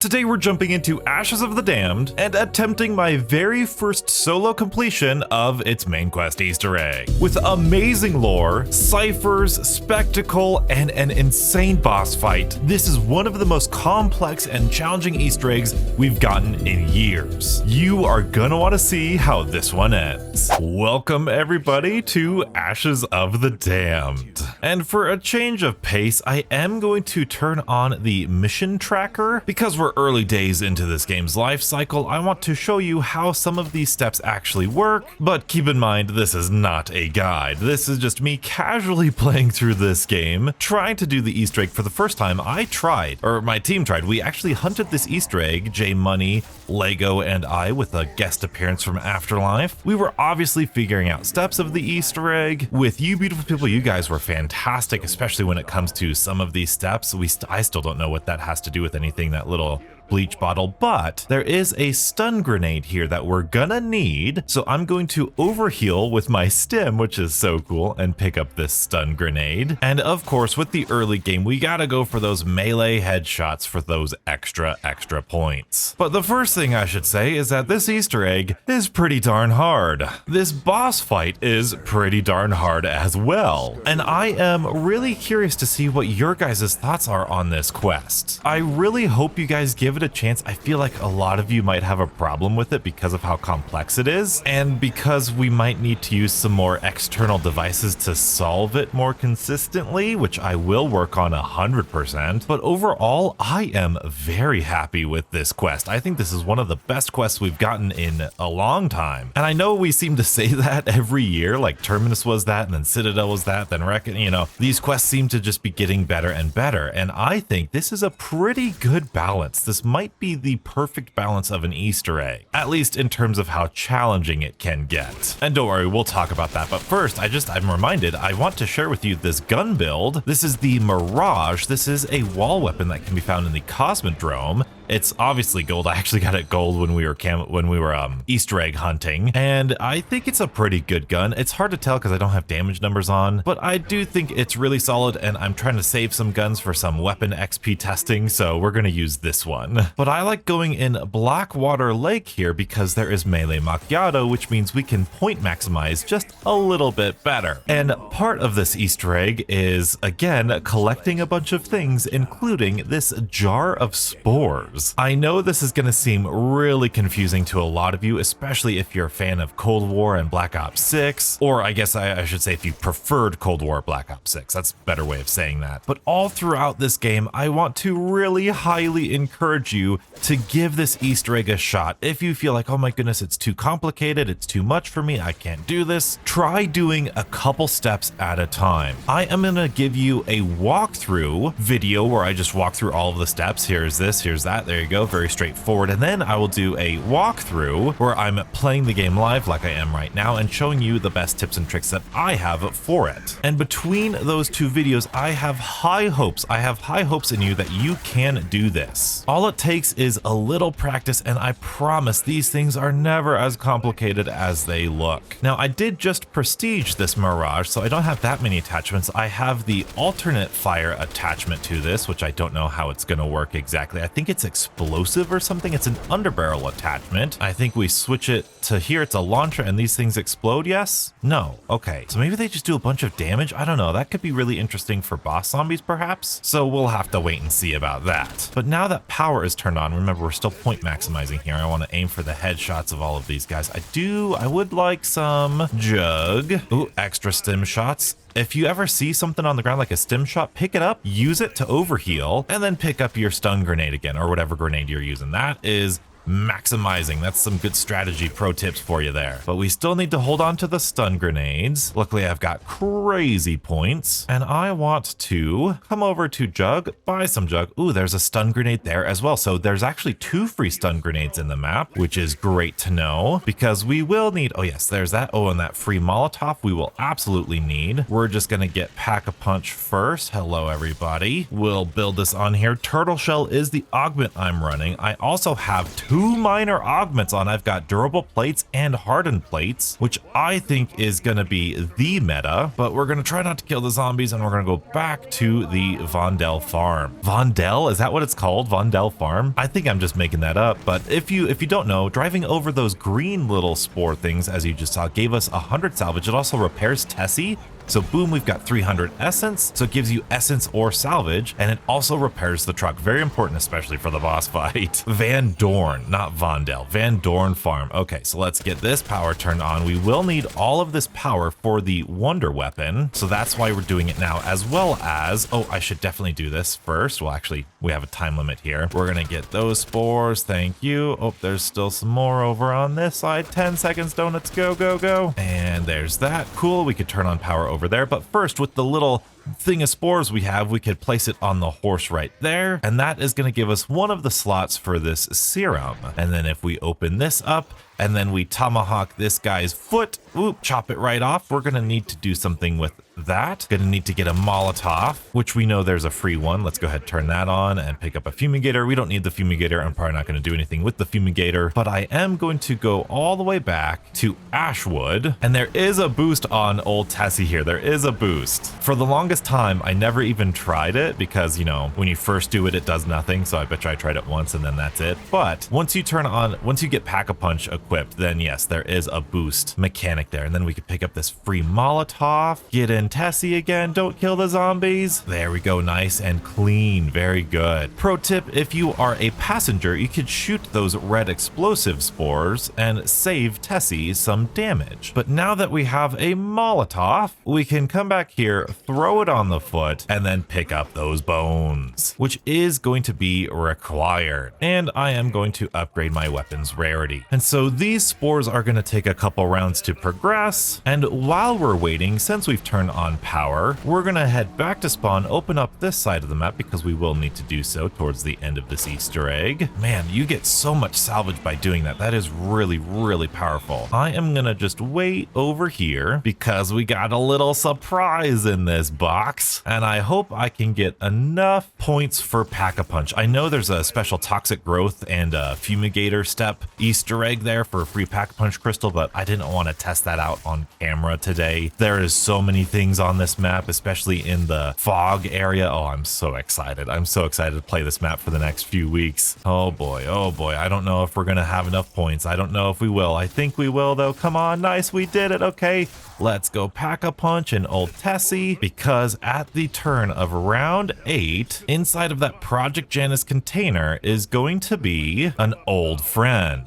Today we're jumping into Ashes of the Damned and attempting my very first solo completion of its main quest Easter egg. With amazing lore, ciphers, spectacle, and an insane boss fight, this is one of the most complex and challenging Easter eggs we've gotten in years. You are gonna want to see how this one ends. Welcome everybody to Ashes of the Damned. And for a change of pace, I am going to turn on the mission tracker because we're early days into this game's life cycle. I want to show you how some of these steps actually work, but keep in mind this is not a guide. This is just me casually playing through this game, trying to do the Easter egg for the first time. My team tried. We actually hunted this Easter egg, J Money, Lego, and I, with a guest appearance from Afterlife. We were obviously figuring out steps of the Easter egg. With you beautiful people, you guys were fantastic, especially when it comes to some of these steps. I still don't know what that has to do with anything, that little bleach bottle, but there is a stun grenade here that we're gonna need. So I'm going to overheal with my stim, which is so cool, and pick up this stun grenade. And of course, with the early game, we gotta go for those melee headshots for those extra points. But the first thing I should say is that this Easter egg is pretty darn hard. This boss fight is pretty darn hard as well. And I am really curious to see what your guys' thoughts are on this quest. I really hope you guys give it a chance. I feel like a lot of you might have a problem with it because of how complex it is, and because we might need to use some more external devices to solve it more consistently, which I will work on 100%. But overall, I am very happy with this quest. I think this is one of the best quests we've gotten in a long time. And I know we seem to say that every year, like Terminus was that, and then Citadel was that, then Reckon, these quests seem to just be getting better and better. And I think this is a pretty good balance. This might be the perfect balance of an Easter egg, at least in terms of how challenging it can get. And don't worry, we'll talk about that. But first, I'm reminded, I want to share with you this gun build. This is the Mirage. This is a wall weapon that can be found in the Cosmodrome. It's obviously gold. I actually got it gold when we were Easter egg hunting, and I think it's a pretty good gun. It's hard to tell because I don't have damage numbers on, but I do think it's really solid, and I'm trying to save some guns for some weapon XP testing, so we're gonna use this one. But I like going in Blackwater Lake here because there is melee macchiato, which means we can point maximize just a little bit better. And part of this Easter egg is, again, collecting a bunch of things, including this jar of spores. I know this is going to seem really confusing to a lot of you, especially if you're a fan of Cold War and Black Ops 6, or I guess I should say if you preferred Cold War or Black Ops 6, that's a better way of saying that. But all throughout this game, I want to really highly encourage you to give this Easter egg a shot. If you feel like, oh my goodness, it's too complicated, it's too much for me, I can't do this, try doing a couple steps at a time. I am going to give you a walkthrough video where I just walk through all of the steps. Here's this, here's that. There you go, very straightforward. And then I will do a walkthrough where I'm playing the game live like I am right now and showing you the best tips and tricks that I have for it. And between those two videos, I have high hopes. I have high hopes in you that you can do this. All it takes is a little practice, and I promise these things are never as complicated as they look. Now, I did just prestige this Mirage, so I don't have that many attachments. I have the alternate fire attachment to this, which I don't know how it's going to work exactly. I think it's explosive or something. It's an underbarrel attachment. I think we switch it to here. It's a launcher and these things explode. Yes? No. Okay. So maybe they just do a bunch of damage. I don't know. That could be really interesting for boss zombies perhaps. So we'll have to wait and see about that. But now that power is turned on, remember we're still point maximizing here. I want to aim for the headshots of all of these guys. I would like some jug. Ooh, extra stim shots. If you ever see something on the ground like a stim shot, pick it up, use it to overheal, and then pick up your stun grenade again, or whatever grenade you're using. That is maximizing. That's some good strategy pro tips for you there. But we still need to hold on to the stun grenades. Luckily, I've got crazy points, and I want to come over to Jug, buy some Jug. Ooh, there's a stun grenade there as well. So there's actually 2 free stun grenades in the map, which is great to know because we will need, oh yes, there's that. Oh, and that free Molotov we will absolutely need. We're just gonna get Pack-a-Punch first. Hello, everybody. We'll build this on here. Turtle Shell is the augment I'm running. I also have 2 2 minor augments on. I've got durable plates and hardened plates, which I think is going to be the meta, but we're going to try not to kill the zombies and we're going to go back to the Vondel farm. Vondel, is that what it's called? Vondel farm? I think I'm just making that up, but if you don't know, driving over those green little spore things, as you just saw, gave us 100 salvage. It also repairs Tessie. So boom, we've got 300 essence. So it gives you essence or salvage, and it also repairs the truck. Very important, especially for the boss fight. Van Dorn, not Vondel, Van Dorn farm. Okay, so let's get this power turned on. We will need all of this power for the wonder weapon. So that's why we're doing it now, as well as, oh, I should definitely do this first. Well, actually, we have a time limit here. We're gonna get those spores, thank you. Oh, there's still some more over on this side. 10 seconds, donuts, go, go, go. And there's that, cool. We could turn on power over there, but first with the little thing of spores we have, we could place it on the horse right there, and that is going to give us one of the slots for this serum. And then if we open this up and then we tomahawk this guy's foot, whoop, chop it right off, we're going to need to do something with that. Going to need to get a Molotov, which we know there's a free one. Let's go ahead and turn that on and pick up a fumigator. We don't need the fumigator. I'm probably not going to do anything with the fumigator, but I am going to go all the way back to Ashwood, and there is a boost on old Tessie here. There is a boost. For the longest time, I never even tried it because, you know, when you first do it, it does nothing. So I bet you I tried it once and then that's it. But once you get Pack-a-Punch equipped, then yes, there is a boost mechanic there. And then we could pick up this free Molotov, get in Tessie again, don't kill the zombies. There we go, nice and clean, very good. Pro tip, if you are a passenger, you could shoot those red explosive spores and save Tessie some damage. But now that we have a Molotov, we can come back here, throw it on the foot, and then pick up those bones, which is going to be required. And I am going to upgrade my weapon's rarity. And so these spores are going to take a couple rounds to progress. And while we're waiting, since we've turned on power, we're going to head back to spawn, open up this side of the map because we will need to do so towards the end of this Easter egg. Man, you get so much salvage by doing that. That is really, really powerful. I am going to just wait over here because we got a little surprise in this box, and I hope I can get enough points for Pack-a-Punch. I know there's a special toxic growth and a fumigator step Easter egg there for a free Pack-a-Punch crystal, but I didn't want to test that out on camera today. There is so many things on this map, especially in the fog area. Oh, I'm so excited. I'm so excited to play this map for the next few weeks. Oh boy, oh boy. I don't know if we're gonna have enough points. I don't know if we will. I think we will though. Come on, nice, we did it. Okay, let's go Pack-a-Punch and old Tessie, because at the turn of round 8, inside of that Project Janus container is going to be an old friend.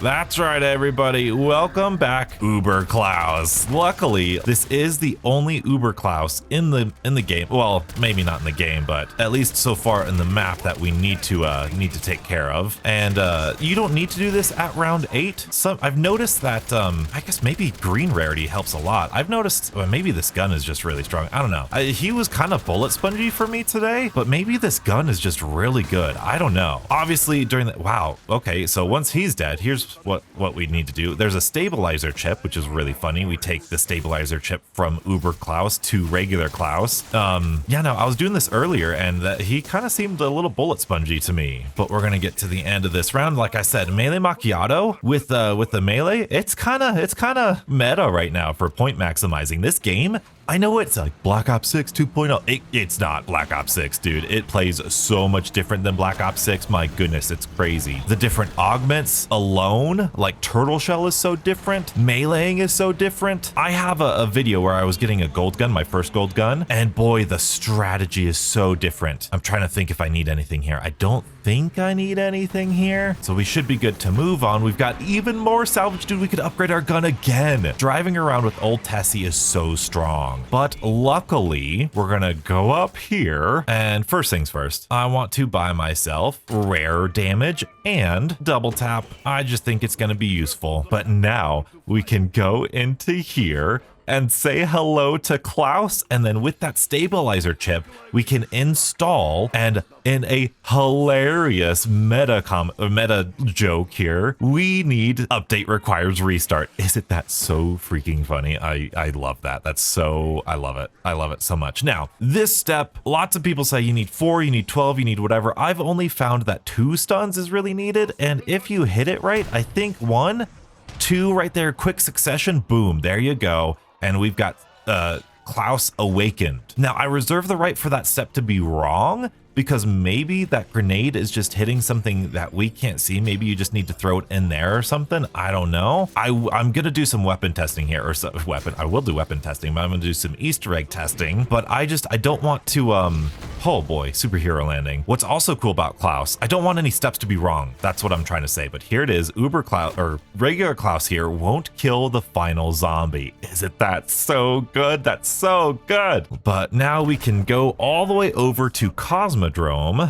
That's right, everybody. Welcome back, Uber Klaus. Luckily, this is the only Uber Klaus in the game. Well, maybe not in the game, but at least so far in the map that we need to take care of. And you don't need to do this at round 8. I've noticed that I guess maybe green rarity helps a lot. I've noticed maybe this gun is just really strong. I don't know. He was kind of bullet spongy for me today, but maybe this gun is just really good. I don't know. Obviously, during the wow. Okay, so once he's dead, here's what we need to do. There's a stabilizer chip, which is really funny. We take the stabilizer chip from Uber Klaus to regular Klaus. Yeah, no, I was doing this earlier and he kind of seemed a little bullet spongy to me, but we're gonna get to the end of this round. Like I said, melee macchiato with the melee, it's kind of meta right now for point maximizing this game. I know it's like Black Ops 6 2.0. It's not Black Ops 6, dude. It plays so much different than Black Ops 6. My goodness, it's crazy. The different augments alone, like Turtle Shell is so different. Meleeing is so different. I have a video where I was getting a gold gun, my first gold gun, and boy, the strategy is so different. I'm trying to think if I need anything here. I don't think I need anything here. So we should be good to move on. We've got even more salvage, dude. We could upgrade our gun again. Driving around with old Tessie is so strong. But luckily, we're gonna go up here, and first things first, I want to buy myself rare damage and double tap. I just think it's gonna be useful. But now we can go into here and say hello to Klaus. And then with that stabilizer chip, we can install, and in a hilarious meta joke here, we need update requires restart. Isn't that so freaking funny? I love that. I love it. I love it so much. Now, this step, lots of people say you need 4, you need 12, you need whatever. I've only found that 2 stuns is really needed. And if you hit it right, I think 1, 2 right there, quick succession, boom, there you go. And we've got Klaus awakened. Now, I reserve the right for that step to be wrong, because maybe that grenade is just hitting something that we can't see. Maybe you just need to throw it in there or something. I don't know. I'm gonna do some weapon testing here, or I will do weapon testing, but I'm gonna do some Easter egg testing. But I don't want to, oh boy, superhero landing. What's also cool about Klaus, I don't want any steps to be wrong. That's what I'm trying to say. But here it is, Uber Klaus, or regular Klaus here, won't kill the final zombie. Isn't that so good? That's so good. But now we can go all the way over to Cosmodrome,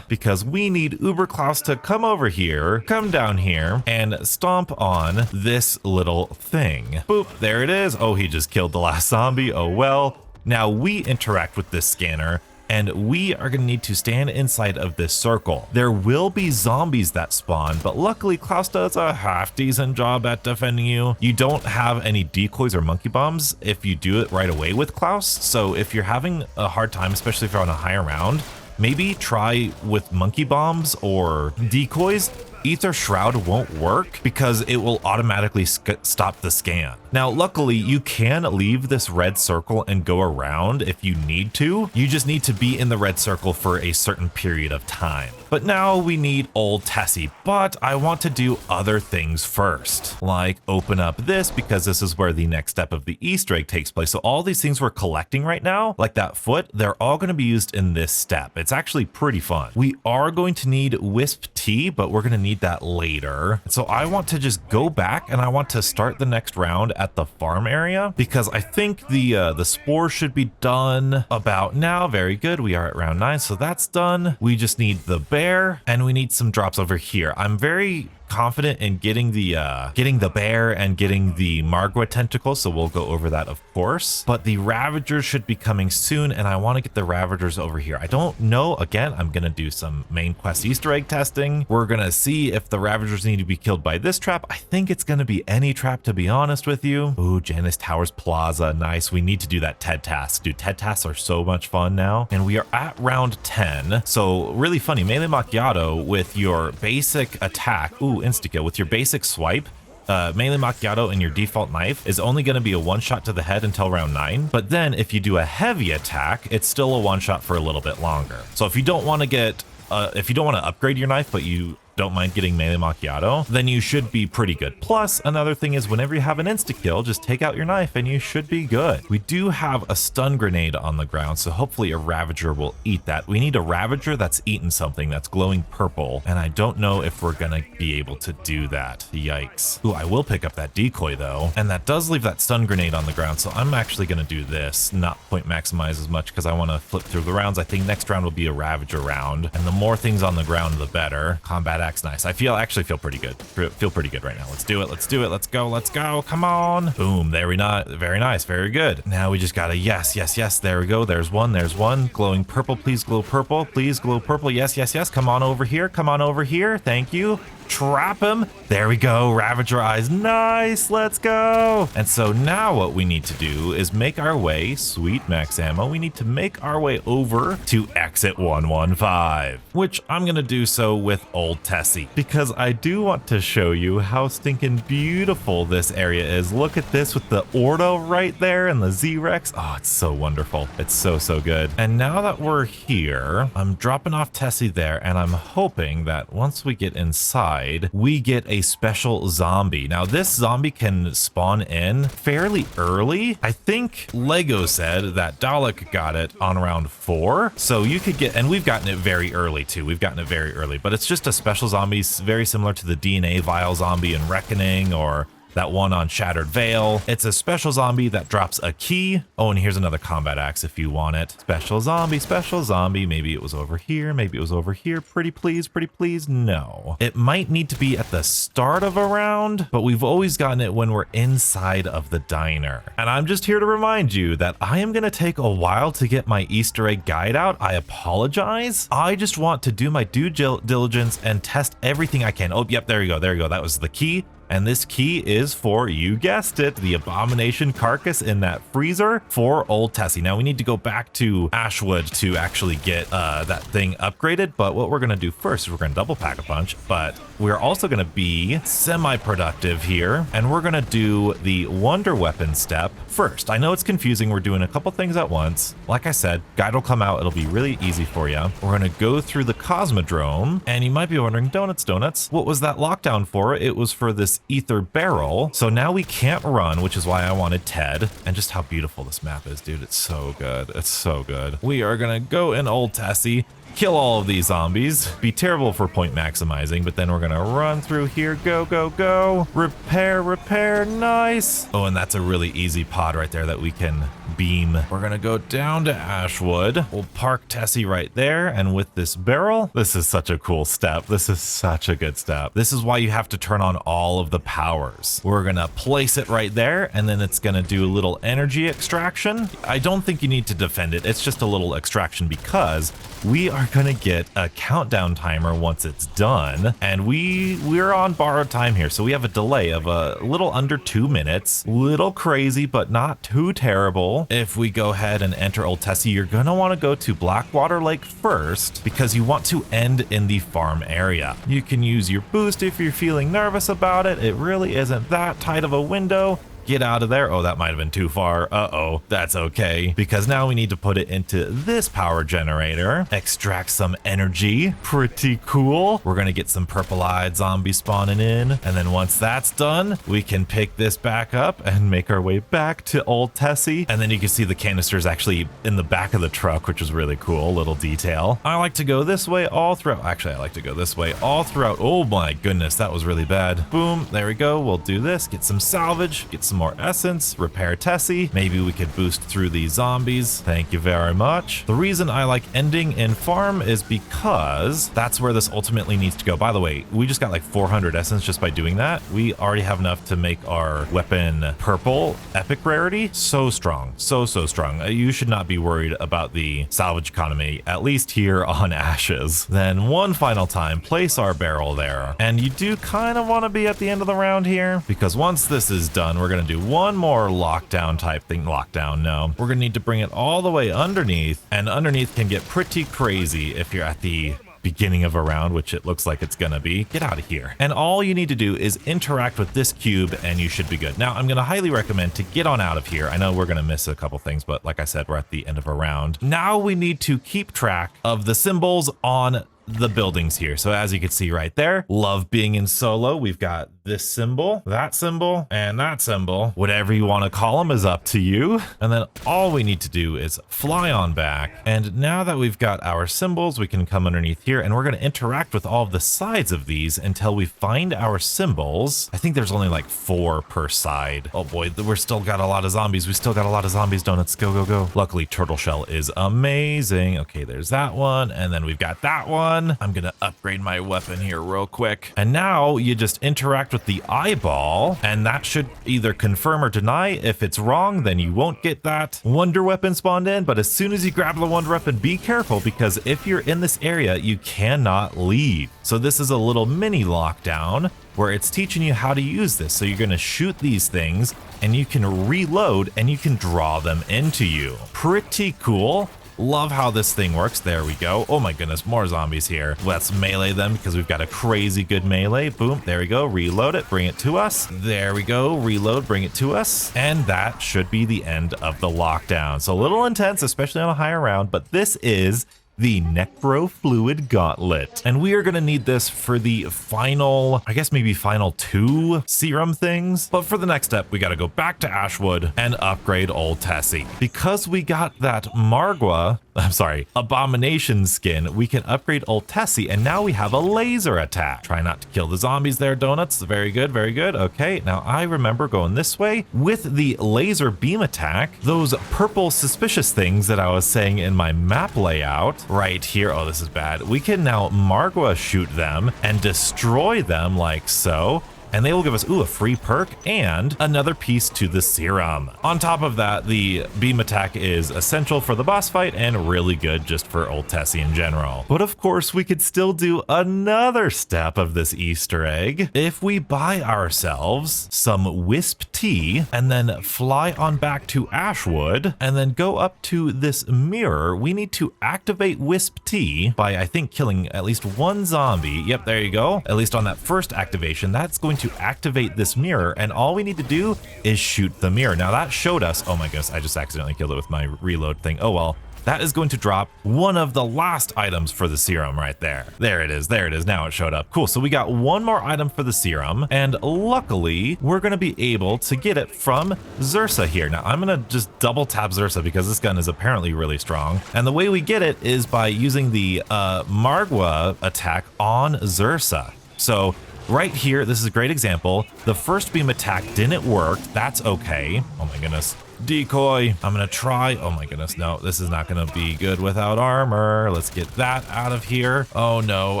because we need Uber Klaus to come over here, come down here, and stomp on this little thing. Boop, there it is. Oh, he just killed the last zombie. Oh well. Now we interact with this scanner, and we are going to need to stand inside of this circle. There will be zombies that spawn, but luckily Klaus does a half decent job at defending you. You don't have any decoys or monkey bombs if you do it right away with Klaus. So if you're having a hard time, especially if you're on a higher round, maybe try with monkey bombs or decoys. Ether Shroud won't work because it will automatically stop the scan. Now, luckily, you can leave this red circle and go around if you need to. You just need to be in the red circle for a certain period of time. But now we need old Tessie, but I want to do other things first, like open up this, because this is where the next step of the Easter egg takes place. So all these things we're collecting right now, like that foot, they're all going to be used in this step. It's actually pretty fun. We are going to need Wisp Tea, but we're going to need that later. So I want to just go back and I want to start the next round at the farm area, because I think the spore should be done about now. Very good. We are at round 9, so that's done. We just need the bear and we need some drops over here. I'm very confident in getting the bear and getting the Margwa tentacle, so we'll go over that of course. But the Ravagers should be coming soon, and I want to get the Ravagers over here. I don't know. Again, I'm gonna do some main quest Easter egg testing. We're gonna see if the Ravagers need to be killed by this trap. I think it's gonna be any trap, to be honest with you. Ooh, Janice Towers Plaza, nice. We need to do that TED task. Dude, TED tasks are so much fun now. And we are at round 10. So really funny, melee macchiato with your basic attack. Ooh, insta-kill with your basic swipe. Melee macchiato and your default knife is only going to be a one shot to the head until round 9. But then if you do a heavy attack, it's still a one shot for a little bit longer. So if you don't want to get, if you don't want to upgrade your knife, but you don't mind getting melee macchiato, then you should be pretty good. Plus, another thing is whenever you have an insta-kill, just take out your knife and you should be good. We do have a stun grenade on the ground, so hopefully a Ravager will eat that. We need a Ravager that's eaten something that's glowing purple, and I don't know if we're gonna be able to do that. Yikes. Ooh, I will pick up that decoy though, and that does leave that stun grenade on the ground, so I'm actually gonna do this, not point maximize as much because I want to flip through the rounds. I think next round will be a Ravager round, and the more things on the ground, the better. Combat axe, nice. I actually feel pretty good. Feel pretty good right now. Let's do it. Let's do it. Let's go. Let's go. Come on. Boom. There we not. Very nice. Very good. Now we just gotta yes. There we go. There's one. There's one. Glowing purple. Please glow purple. Please glow purple. Yes. Come on over here. Come on over here. Thank you. Trap him. There we go. Ravager eyes. Nice. Let's go. And so now what we need to do is make our way, sweet max ammo. We need to make our way over to exit 115, which I'm going to do so with old Tessie, because I do want to show you how stinking beautiful this area is. Look at this with the Ordo right there and the Z-Rex. Oh, it's so wonderful. It's so good. And now that we're here, I'm dropping off Tessie there, and I'm hoping that once we get inside, we get a special zombie. Now this zombie can spawn in fairly early. I think Lego said that Dalek got it on round 4. So you could get, and we've gotten it very early too. We've gotten it very early, but it's just a special zombie, very similar to the DNA vial zombie in Reckoning, or that one on Shattered Veil. It's a special zombie that drops a key. Oh, and here's another combat axe if you want it. Special zombie, special zombie. Maybe it was over here. Maybe it was over here. Pretty please, pretty please. No. It might need to be at the start of a round, but we've always gotten it when we're inside of the diner. And I'm just here to remind you that I am going to take a while to get my Easter egg guide out. I apologize. I just want to do my due diligence and test everything I can. Oh, yep, there you go. There you go. That was the key. And this key is for, you guessed it, the abomination carcass in that freezer for old Tessie. Now we need to go back to Ashwood to actually get that thing upgraded. But what we're going to do first is we're going to double pack a punch, but we're also going to be semi-productive here. And we're going to do the wonder weapon step first. I know it's confusing. We're doing a couple things at once. Like I said, guide will come out. It'll be really easy for you. We're going to go through the Cosmodrome, and you might be wondering, donuts, what was that lockdown for? It was for this ether barrel. So now we can't run, which is why I wanted Ted. And just how beautiful this map is, dude. It's so good. It's so good. We are gonna go in old Tessie, kill all of these zombies, be terrible for point maximizing, but then we're gonna run through here, go, go, go, repair, repair, nice. Oh, and that's a really easy pod right there that we can beam. We're gonna go down to Ashwood. We'll park Tessie right there, and with this barrel, this is such a cool step. This is such a good step. This is why you have to turn on all of the powers. We're gonna place it right there, and then it's gonna do a little energy extraction. I don't think you need to defend it. It's just a little extraction because we are gonna get a countdown timer once it's done, and we're on borrowed time here, so we have a delay of a little under 2 minutes. Little crazy, but not too terrible. If we go ahead and enter Old Tessie, you're gonna want to go to Blackwater Lake first because you want to end in the farm area. You can use your boost if you're feeling nervous about it. It really isn't that tight of a window. Get out of there. Oh, that might have been too far. Uh-oh, that's okay. Because now we need to put it into this power generator, extract some energy. Pretty cool. We're gonna get some purple-eyed zombies spawning in. And then once that's done, we can pick this back up and make our way back to Old Tessie. And then you can see the canisters actually in the back of the truck, which is really cool, little detail. I like to go this way all throughout. Actually, I like to go this way all throughout. Oh my goodness, that was really bad. Boom, there we go. We'll do this, get some salvage, get some more essence, repair Tessie. Maybe we could boost through these zombies. Thank you very much. The reason I like ending in farm is because that's where this ultimately needs to go. By the way, we just got like 400 essence just by doing that. We already have enough to make our weapon purple epic rarity. So strong, so strong. You should not be worried about the salvage economy, at least here on Ashes. Then one final time, place our barrel there. And you do kind of want to be at the end of the round here, because once this is done, we're going to do one more lockdown type thing. Lockdown, no. We're gonna need to bring it all the way underneath, and underneath can get pretty crazy if you're at the beginning of a round, which it looks like it's gonna be. Get out of here. And all you need to do is interact with this cube and you should be good. Now, I'm gonna highly recommend to get on out of here. I know we're gonna miss a couple things, but like I said, we're at the end of a round. Now we need to keep track of the symbols on the buildings here. So as you can see right there, love being in solo. We've got this symbol, that symbol, and that symbol. Whatever you want to call them is up to you. And then all we need to do is fly on back. And now that we've got our symbols, we can come underneath here and we're going to interact with all of the sides of these until we find our symbols. I think there's only like 4 per side. Oh boy, we're still got a lot of zombies. We still got a lot of zombies, donuts. Go, go, go. Luckily, Turtle Shell is amazing. Okay, there's that one. And then we've got that one. I'm gonna upgrade my weapon here real quick. And now you just interact with the eyeball, and that should either confirm or deny. If it's wrong, then you won't get that wonder weapon spawned in. But as soon as you grab the wonder weapon, be careful, because if you're in this area, you cannot leave. So this is a little mini lockdown where it's teaching you how to use this. So you're gonna shoot these things and you can reload and you can draw them into you. Pretty cool. Love how this thing works. There we go. Oh my goodness, more zombies here. Let's melee them because we've got a crazy good melee. Boom, there we go. Reload it, bring it to us. There we go. Reload, bring it to us. And that should be the end of the lockdown. So a little intense, especially on a higher round, but this is the Necrofluid Gauntlet. And we are gonna need this for the final, I guess maybe final 2 serum things. But for the next step, we gotta go back to Ashwood and upgrade old Tessie. Because we got that Margwa, I'm sorry, Abomination skin, we can upgrade Old Tessie, and now we have a laser attack. Try not to kill the zombies there, Donuts. Very good, very good. Okay, now I remember going this way with the laser beam attack, those purple suspicious things that I was saying in my map layout right here. Oh, this is bad. We can now Margwa shoot them and destroy them like so. And they will give us, a free perk and another piece to the serum. On top of that, the beam attack is essential for the boss fight and really good just for Old Tessie in general. But of course, we could still do another step of this Easter egg. If we buy ourselves some Wisp Tea and then fly on back to Ashwood and then go up to this mirror, we need to activate Wisp Tea by, I think, killing at least one zombie. Yep, there you go. At least on that first activation, that's going to activate this mirror, and all we need to do is shoot the mirror. Now that showed us, oh my goodness, I just accidentally killed it with my reload thing. Oh well, that is going to drop one of the last items for the serum right there. There it is, there it is. Now it showed up. Cool, so we got one more item for the serum, and luckily we're gonna be able to get it from Zursa here. Now I'm gonna just double tap Zursa because this gun is apparently really strong, and the way we get it is by using the Margwa attack on Zursa. So right here, this is a great example. The first beam attack didn't work. That's okay. Oh my goodness. Decoy. I'm gonna try. Oh my goodness. No, this is not gonna be good without armor. Let's get that out of here. Oh no.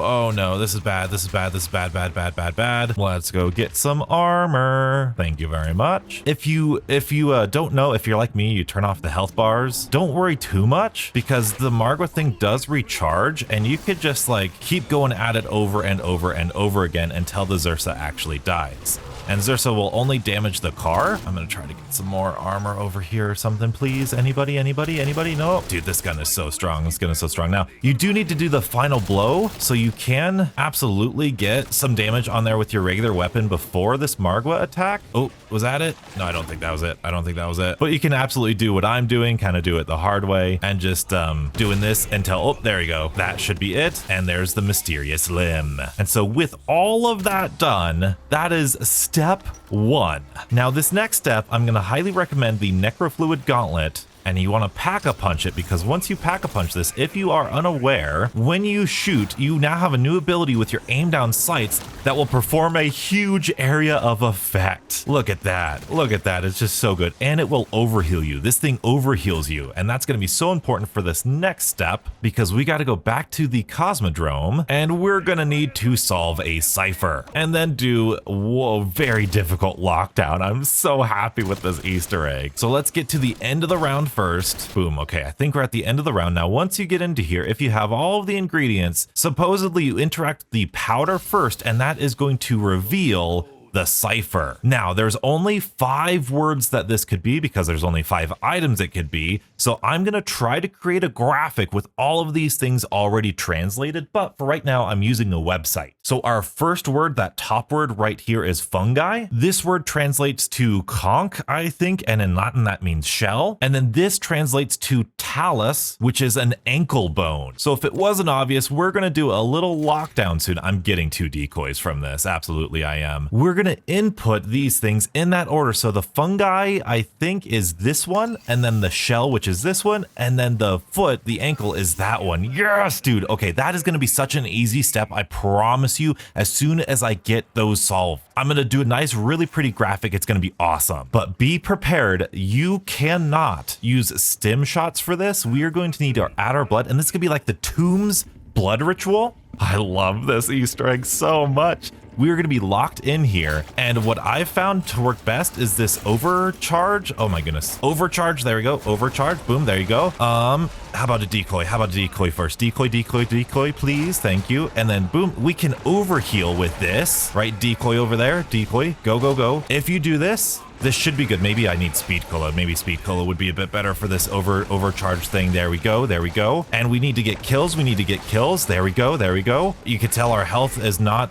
Oh no. This is bad. This is bad. This is bad, bad, bad, bad, bad. Let's go get some armor. Thank you very much. If you don't know, if you're like me, you turn off the health bars, don't worry too much because the Margwa thing does recharge and you could just like keep going at it over and over and over again until the Zursa actually dies. And Zursa will only damage the car. I'm gonna try to get some more armor over here or something, please. Anybody, anybody, anybody? No? Dude, this gun is so strong. This gun is so strong. Now, you do need to do the final blow, so you can absolutely get some damage on there with your regular weapon before this Margwa attack. Oh, was that it? No, I don't think that was it. I don't think that was it. But you can absolutely do what I'm doing, kind of do it the hard way, and just doing this until, oh, there you go. That should be it. And there's the mysterious limb. And so with all of that done, that is step 1. Now this next step, I'm going to highly recommend the Necrofluid Gauntlet. And you want to pack-a-punch it because once you pack-a-punch this, if you are unaware, when you shoot, you now have a new ability with your aim-down sights that will perform a huge area of effect. Look at that. Look at that. It's just so good. And it will overheal you. This thing overheals you. And that's going to be so important for this next step because we got to go back to the Cosmodrome and we're going to need to solve a cipher and then do a very difficult lockdown. I'm so happy with this Easter egg. So let's get to the end of the round first. Boom. Okay, I think we're at the end of the round. Now, once you get into here, if you have all of the ingredients, supposedly you interact the powder first, and that is going to reveal the cipher. Now, there's only 5 words that this could be because there's only 5 items it could be. So I'm going to try to create a graphic with all of these things already translated. But for right now, I'm using a website. So our first word, that top word right here is fungi. This word translates to conch, I think. And in Latin, that means shell. And then this translates to talus, which is an ankle bone. So if it wasn't obvious, we're going to do a little lockdown soon. I'm getting 2 decoys from this. Absolutely, I am. We're going to input these things in that order. So the fungi, I think, is this one, and then the shell, which is this one, and then the foot, the ankle, is that one. Yes, dude. Okay, that is going to be such an easy step. I promise you, as soon as I get those solved, I'm going to do a nice, really pretty graphic. It's going to be awesome. But be prepared. You cannot use stim shots for this. We are going to need to add our blood, and this is going to be like the Tomb's blood ritual. I love this Easter egg so much. We are going to be locked in here. And what I've found to work best is this overcharge. Oh my goodness. Overcharge. There we go. Overcharge. Boom. There you go. How about a decoy? How about a decoy first? Decoy, decoy, decoy, please. Thank you. And then boom, we can overheal with this, right? Decoy over there. Decoy. Go, go, go. If you do this, this should be good. Maybe I need speed cola. Maybe speed cola would be a bit better for this overcharge thing. There we go. There we go. And we need to get kills. We need to get kills. There we go. There we go. You can tell our health is not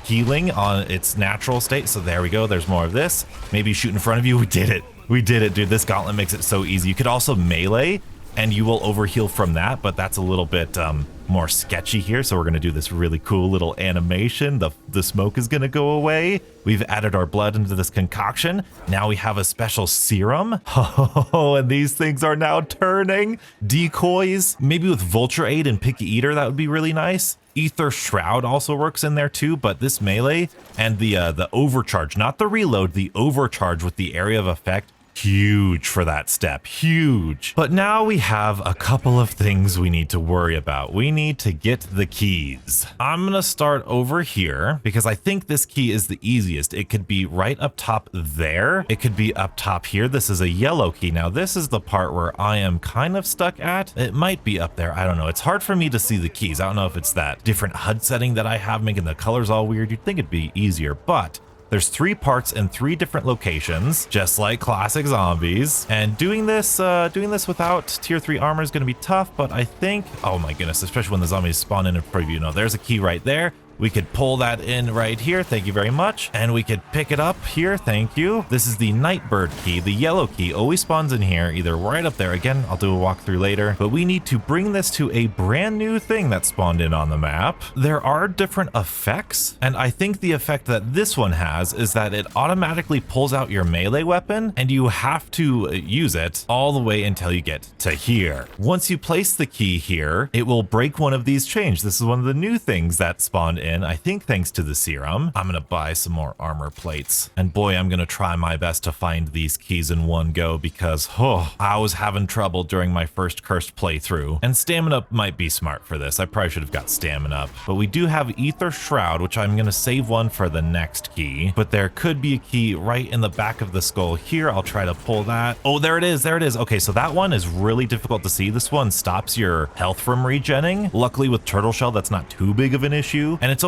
healing on its natural state. So there we go. There's more of this. Maybe shoot in front of you. We did it. We did it, dude. This gauntlet makes it so easy. You could also melee and you will overheal from that, but that's a little bit more sketchy here. So we're going to do this really cool little animation. The smoke is going to go away. We've added our blood into this concoction. Now we have a special serum. Oh, and these things are now turning. Decoys, maybe with Vulture Aid and Picky Eater, that would be really nice. Ether Shroud also works in there too, but this melee and the overcharge, not the reload, the overcharge with the area of effect, huge for that step, huge. But now we have a couple of things we need to worry about. We need to get the keys. I'm gonna start over here because I think this key is the easiest. It could be right up top there. It could be up top here. This is a yellow key. Now this is the part where I am kind of stuck at. It might be up there. I don't know. It's hard for me to see the keys. I don't know if it's that different HUD setting that I have making the colors all weird. You'd think it'd be easier, but there's 3 parts in 3 different locations, just like classic zombies. And doing this without tier 3 armor is going to be tough, but I think, oh my goodness, especially when the zombies spawn in front of you. No, there's a key right there. We could pull that in right here. Thank you very much. And we could pick it up here. Thank you. This is the Nightbird key. The yellow key always spawns in here, either right up there. Again, I'll do a walkthrough later, but we need to bring this to a brand new thing that spawned in on the map. There are different effects, and I think the effect that this one has is that it automatically pulls out your melee weapon, and you have to use it all the way until you get to here. Once you place the key here, it will break one of these chains. This is one of the new things that spawned in, I think thanks to the serum. I'm gonna buy some more armor plates, and boy, I'm gonna try my best to find these keys in one go because I was having trouble during my first cursed playthrough, and stamina might be smart for this. I probably should have got stamina up, but we do have Ether Shroud, which I'm gonna save one for the next key, but there could be a key right in the back of the skull here. I'll try to pull that. Oh, there it is. There it is. Okay, so that one is really difficult to see. This one stops your health from regenning. Luckily with Turtle Shell, that's not too big of an issue, and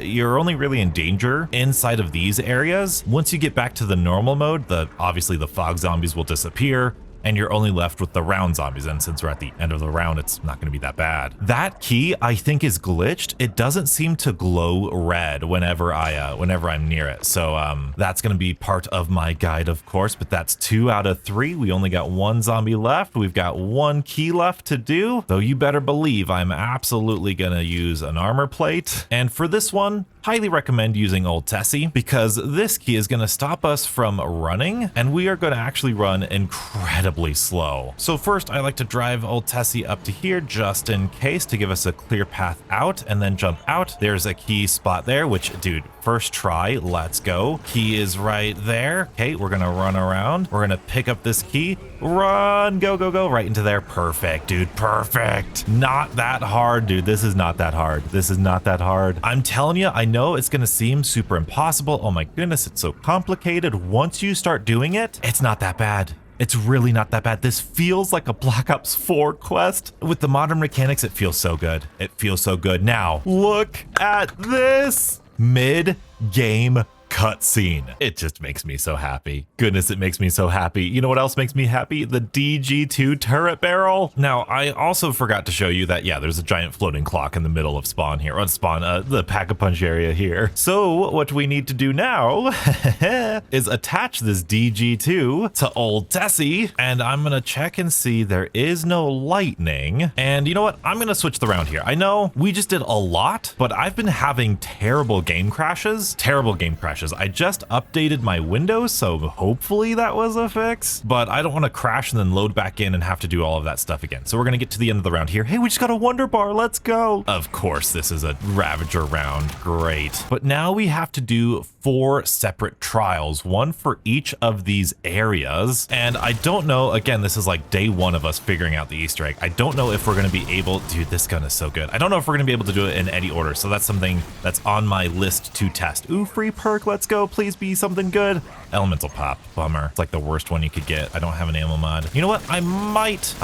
you're only really in danger inside of these areas. Once you get back to the normal mode, obviously the fog zombies will disappear, and you're only left with the round zombies. And since we're at the end of the round, it's not going to be that bad. That key, I think, is glitched. It doesn't seem to glow red whenever I'm near it. So that's going to be part of my guide, of course, but that's 2 out of 3. We only got 1 zombie left. We've got 1 key left to do, though you better believe I'm absolutely going to use an armor plate. And for this one, highly recommend using Old Tessie because this key is going to stop us from running, and we are going to actually run incredibly slow. So first, I like to drive Old Tessie up to here just in case to give us a clear path out, and then jump out. There's a key spot there, which, dude, first try, let's go. Key is right there. Okay, we're going to run around. We're going to pick up this key, run, go, go, go, right into there. Perfect, dude, perfect. Not that hard, dude. This is not that hard. This is not that hard. I'm telling you, I know it's going to seem super impossible. Oh my goodness, it's so complicated. Once you start doing it, it's not that bad. It's really not that bad. This feels like a Black Ops 4 quest. With the modern mechanics, it feels so good. It feels so good. Now, look at this mid-game cutscene. It just makes me so happy. Goodness, it makes me so happy. You know what else makes me happy? The DG2 turret barrel. Now, I also forgot to show you that, yeah, there's a giant floating clock in the middle of spawn here, the pack-a-punch area here. So what we need to do now is attach this DG2 to Old Tessie, and I'm gonna check and see there is no lightning. And you know what? I'm gonna switch the round here. I know we just did a lot, but I've been having terrible game crashes. I just updated my Windows, so hopefully that was a fix, but I don't want to crash and then load back in and have to do all of that stuff again. So we're going to get to the end of the round here. Hey, we just got a Wonder Bar. Let's go. Of course, this is a Ravager round. Great. But now we have to do 4 separate trials, 1 for each of these areas. And I don't know, again, this is like day 1 of us figuring out the Easter egg. I don't know if we're going to be able, dude, this gun is so good. I don't know if we're going to be able to do it in any order. So that's something that's on my list to test. Ooh, free perk. Let's go. Please be something good. Elemental pop. Bummer. It's like the worst one you could get. I don't have an ammo mod. You know what? I might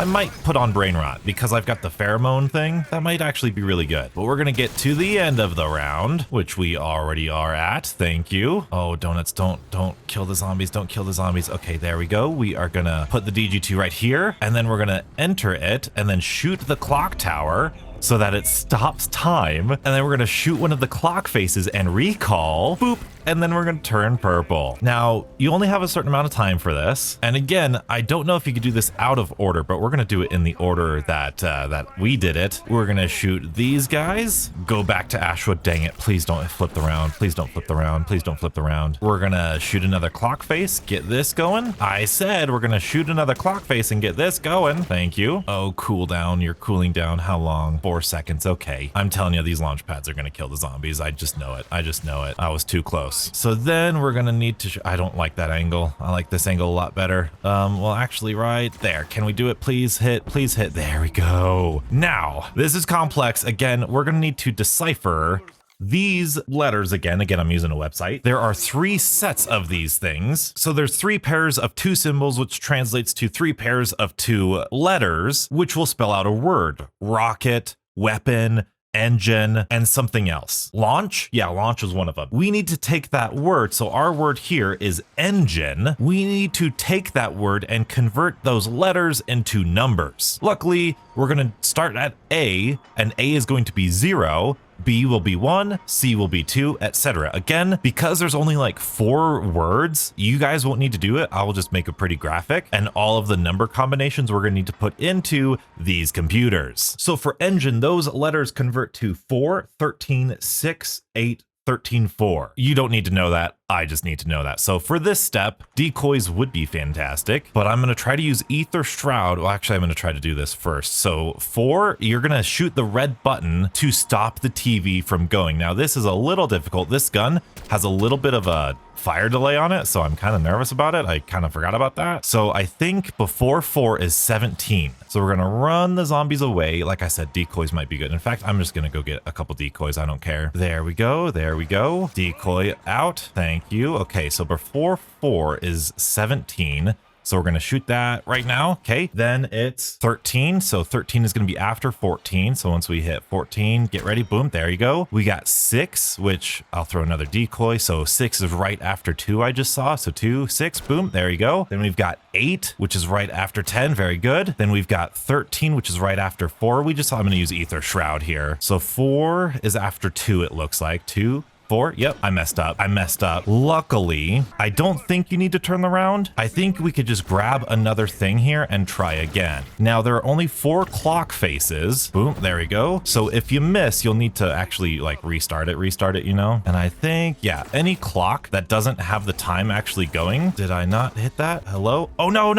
put on brain rot because I've got the pheromone thing. That might actually be really good. But we're going to get to the end of the round, which we already are at. Thank you. Oh, donuts, don't kill the zombies. Don't kill the zombies. Okay, there we go. We are going to put the DG2 right here, and then we're going to enter it and then shoot the clock tower so that it stops time. And then we're gonna shoot one of the clock faces and recall, boop, and then we're gonna turn purple. Now, you only have a certain amount of time for this. And again, I don't know if you could do this out of order, but we're gonna do it in the order that we did it. We're gonna shoot these guys, go back to Ashwood. Dang it, please don't flip the round. Please don't flip the round. Please don't flip the round. We're gonna shoot another clock face, get this going. I said we're gonna shoot another clock face and get this going. Thank you. Oh, cool down. You're cooling down. How long? 4 seconds. Okay. I'm telling you, these launch pads are gonna kill the zombies. I just know it. I just know it. I was too close. So then we're gonna need to, I don't like that angle. I like this angle a lot better. Well, actually right there. Can we do it? Please hit, please hit. There we go. Now, this is complex. Again, we're gonna need to decipher these letters again, I'm using a website. There are 3 sets of these things. So there's 3 pairs of 2 symbols, which translates to 3 pairs of 2 letters, which will spell out a word. Rocket, weapon, engine, and something else. Launch? Yeah, launch is one of them. We need to take that word. So our word here is engine. We need to take that word and convert those letters into numbers. Luckily, we're going to start at A, and A is going to be 0. B will be 1, C will be 2, etc. Again, because there's only like 4 words, you guys won't need to do it. I will just make a pretty graphic, and all of the number combinations we're gonna need to put into these computers. So for engine, those letters convert to 4, 13, 6, 8, 13, 4. You don't need to know that. I just need to know that. So for this step, decoys would be fantastic, but I'm going to try to use Ether Shroud. Well, actually, I'm going to try to do this first. So 4, you're going to shoot the red button to stop the TV from going. Now, this is a little difficult. This gun has a little bit of a fire delay on it, so I'm kind of nervous about it. I kind of forgot about that. So I think before 4 is 17. So we're gonna run the zombies away. Like I said, decoys might be good. In fact, I'm just gonna go get a couple decoys. I don't care. There we go. There we go. Decoy out. Thank you. Okay, so before 4 is 17. So we're going to shoot that right now. Okay, then it's 13. So 13 is going to be after 14. So once we hit 14, get ready. Boom, there you go. We got 6, which I'll throw another decoy. So 6 is right after 2 I just saw. So 2, 6, boom, there you go. Then we've got 8, which is right after 10. Very good. Then we've got 13, which is right after 4. We just saw, I'm going to use Ether Shroud here. So 4 is after 2, it looks like. 2, 4. Yep, I messed up. Luckily, I don't think you need to turn around. I think we could just grab another thing here and try again. Now, there are only 4 clock faces. Boom, there we go. So if you miss, you'll need to actually like restart it, you know? And I think, yeah, any clock that doesn't have the time actually going. Did I not hit that? Hello? Oh, no.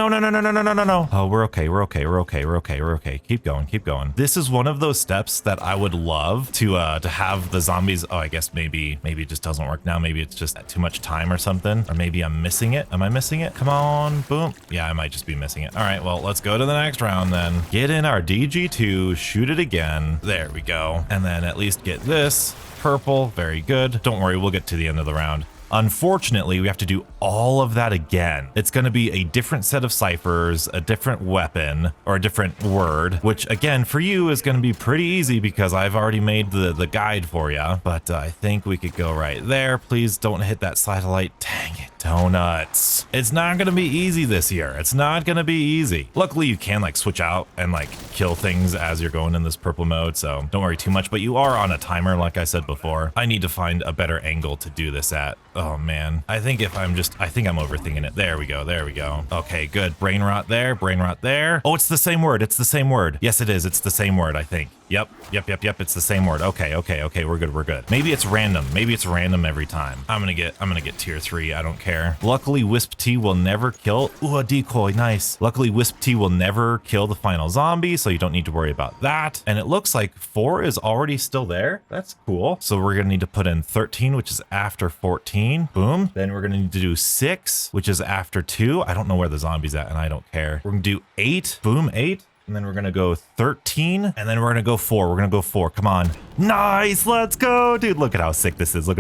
Oh, we're okay. Keep going. This is one of those steps that I would love to have the zombies. Oh, I guess maybe it just doesn't work now. Maybe it's just too much time or something, or maybe I'm missing it. Am I missing it? Come on, boom. Yeah, I might just be missing it. All right, well, let's go to the next round then. Get in our DG2, shoot it again. There we go. And then at least get this purple. Very good. Don't worry, we'll get to the end of the round. Unfortunately, we have to do all of that again. It's going to be a different set of ciphers, a different weapon, or a different word, which again, for you is going to be pretty easy because I've already made the guide for you. But I think we could go right there. Please don't hit that satellite. Dang it. Donuts. It's not going to be easy this year. It's not going to be easy. Luckily, you can like switch out and like kill things as you're going in this purple mode, so don't worry too much, but you are on a timer, like I said before. I need to find a better angle to do this at. Oh man. I think I'm overthinking it. There we go. Okay, good. Brain rot there. Oh, it's the same word. Yes, it is. It's the same word, I think. Yep. It's the same word. Okay. We're good. Maybe it's random every time. I'm gonna get tier 3. I don't care. Luckily, Wisp T will never kill. Ooh, a decoy. Nice. Luckily, Wisp T will never kill the final zombie, so you don't need to worry about that. And it looks like 4 is already still there. That's cool. So we're gonna need to put in 13, which is after 14. Boom. Then we're gonna need to do 6, which is after 2. I don't know where the zombie's at, and I don't care. We're gonna do 8. Boom, 8. And then we're gonna go 13, and then we're gonna go 4. We're gonna go 4. Come on. Nice, let's go, dude. Look at how sick this is. Watch.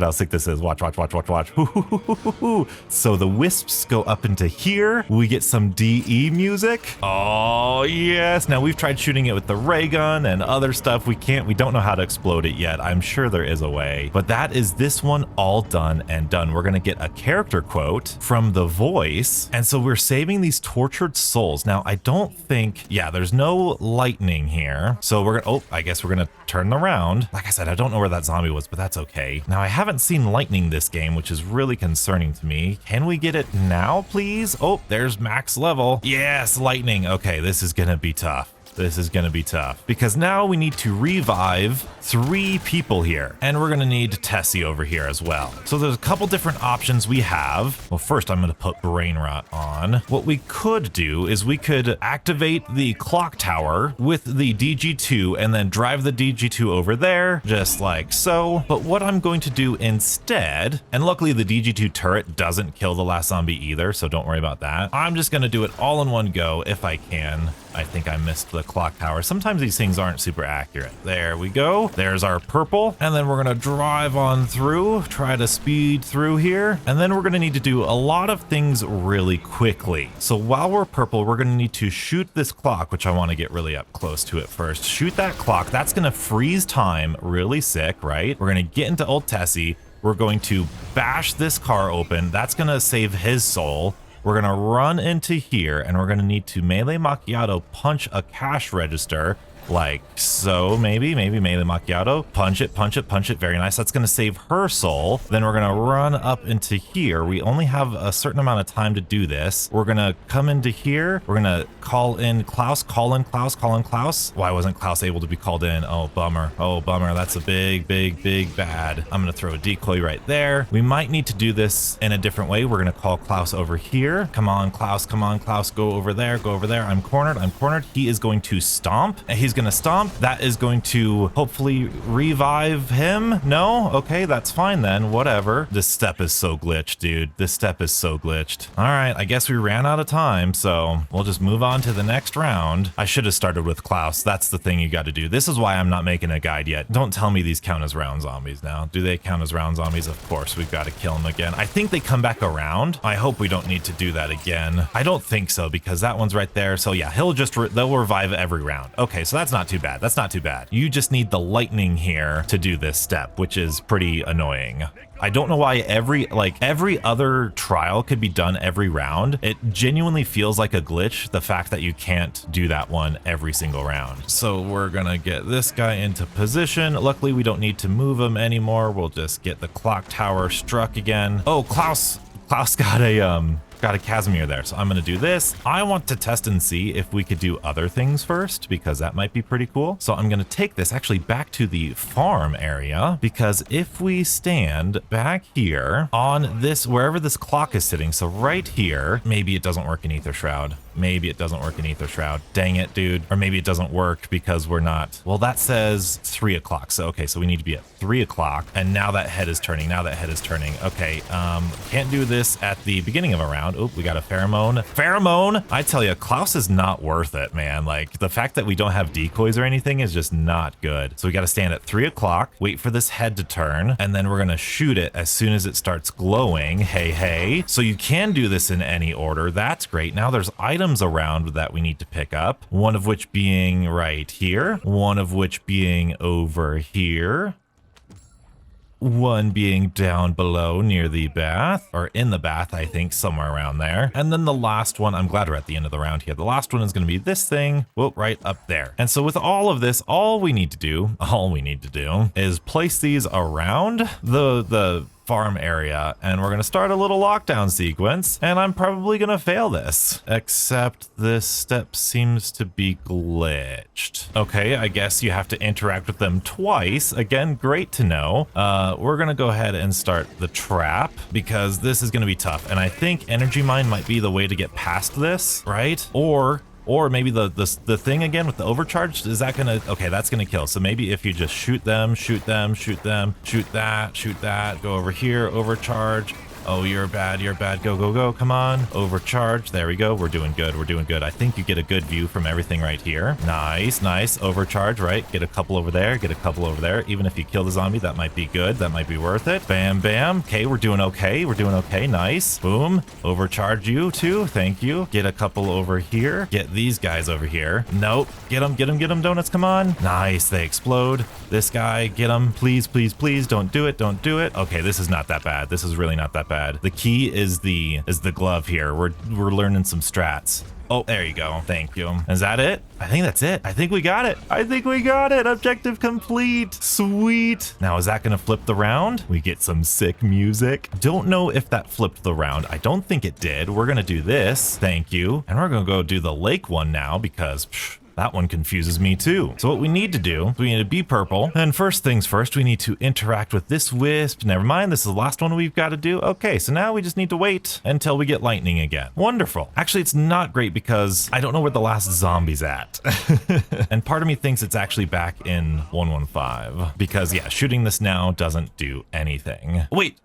So the wisps go up into here. We get some DE music. Oh, yes. Now we've tried shooting it with the ray gun and other stuff. We don't know how to explode it yet. I'm sure there is a way, but that is this one all done and done. We're gonna get a character quote from the voice. And so we're saving these tortured souls. Now, I don't think, yeah, there's no lightning here. So we're gonna, oh, I guess we're gonna turn around. Like I said, I don't know where that zombie was, but that's okay. Now I haven't seen lightning this game, which is really concerning to me. Can we get it now, please? Oh, there's max level. Yes, lightning. Okay, this is gonna be tough. This is gonna be tough because now we need to revive 3 people here, and we're gonna need Tessie over here as well. So there's a couple different options we have. Well, first I'm gonna put Brain Rot on. What we could do is we could activate the clock tower with the DG2 and then drive the DG2 over there, just like so. But what I'm going to do instead, and luckily the DG2 turret doesn't kill the last zombie either, so don't worry about that. I'm just gonna do it all in one go if I can. I think I missed the clock tower. Sometimes these things aren't super accurate. There we go. There's our purple. And then we're gonna drive on through, try to speed through here. And then we're gonna need to do a lot of things really quickly. So while we're purple, we're gonna need to shoot this clock, which I wanna get really up close to it first. Shoot that clock. That's gonna freeze time really sick, right? We're gonna get into old Tessie. We're going to bash this car open. That's gonna save his soul. We're gonna run into here and we're gonna need to melee macchiato punch a cash register like so. Maybe melee macchiato, punch it, very nice. That's gonna save her soul. Then we're gonna run up into here. We only have a certain amount of time to do this. We're gonna come into here. We're gonna call in Klaus. Why wasn't Klaus able to be called in? Oh bummer, that's a big bad. I'm gonna throw a decoy right there. We might need to do this in a different way. We're gonna call Klaus over here. Come on Klaus, go over there. I'm cornered. He is going to stomp, and he's gonna stomp. That is going to hopefully revive him. No? Okay, that's fine then. Whatever. This step is so glitched, dude. This step is so glitched. All right, I guess we ran out of time, so we'll just move on to the next round. I should have started with Klaus. That's the thing you got to do. This is why I'm not making a guide yet. Don't tell me these count as round zombies now. Do they count as round zombies? Of course, we've got to kill them again. I think they come back around. I hope we don't need to do that again. I don't think so because that one's right there. So yeah, they'll revive every round. Okay, so that's not too bad. That's not too bad. You just need the lightning here to do this step, which is pretty annoying. I don't know why every other trial could be done every round. It genuinely feels like a glitch, the fact that you can't do that one every single round. So we're gonna get this guy into position. Luckily, we don't need to move him anymore. We'll just get the clock tower struck again. Oh, Klaus got a Casimir there, so I'm gonna do this. I want to test and see if we could do other things first, because that might be pretty cool. So I'm gonna take this actually back to the farm area, because if we stand back here on this, wherever this clock is sitting, so right here, maybe it doesn't work in Ether Shroud. Maybe it doesn't work in Ether Shroud. Dang it, dude. Or maybe it doesn't work because we're not. Well, that says 3 o'clock. So, okay, so we need to be at 3 o'clock. And now that head is turning. Okay, can't do this at the beginning of a round. Oh, we got a pheromone. I tell you, Klaus is not worth it, man. Like, the fact that we don't have decoys or anything is just not good. So we got to stand at 3 o'clock, wait for this head to turn, and then we're going to shoot it as soon as it starts glowing. Hey. So you can do this in any order. That's great. Now there's items around that we need to pick up, one of which being right here, one of which being over here, one being down below near the bath, or in the bath, I think, somewhere around there. And then the last one, I'm glad we're at the end of the round here. The last one is going to be this thing, whoa, right up there. And so with all of this, all we need to do is place these around the farm area, and we're gonna start a little lockdown sequence, and I'm probably gonna fail this, except this step seems to be glitched. Okay, I guess you have to interact with them twice. Again, great to know. We're gonna go ahead and start the trap, because this is gonna be tough, and I think Energy Mine might be the way to get past this, right? Or maybe the thing again with the overcharge, is that gonna, okay, that's gonna kill. So maybe if you just shoot that, go over here, overcharge. Oh, you're bad, go, come on, overcharge, there we go, we're doing good. I think you get a good view from everything right here. Nice, overcharge, right, get a couple over there, even if you kill the zombie, that might be good, that might be worth it. Bam, okay, we're doing okay, nice, boom, overcharge you too, thank you, get a couple over here, get these guys over here, nope, get them, donuts, come on, nice, they explode, this guy, get him, please, don't do it, okay, this is not that bad, this is really not that bad. bad. The key is the glove here. We're learning some strats. Oh, there you go. Thank you. Is that it? I think that's it. I think we got it. I think we got it. Objective complete. Sweet. Now, is that going to flip the round? We get some sick music. Don't know if that flipped the round. I don't think it did. We're going to do this. Thank you. And we're going to go do the lake one now because that one confuses me too. So what we need to do, we need to be purple. And first things first, we need to interact with this wisp. Never mind, this is the last one we've got to do. Okay, so now we just need to wait until we get lightning again. Wonderful. Actually, it's not great because I don't know where the last zombie's at. And part of me thinks it's actually back in 115 because yeah, shooting this now doesn't do anything. Wait.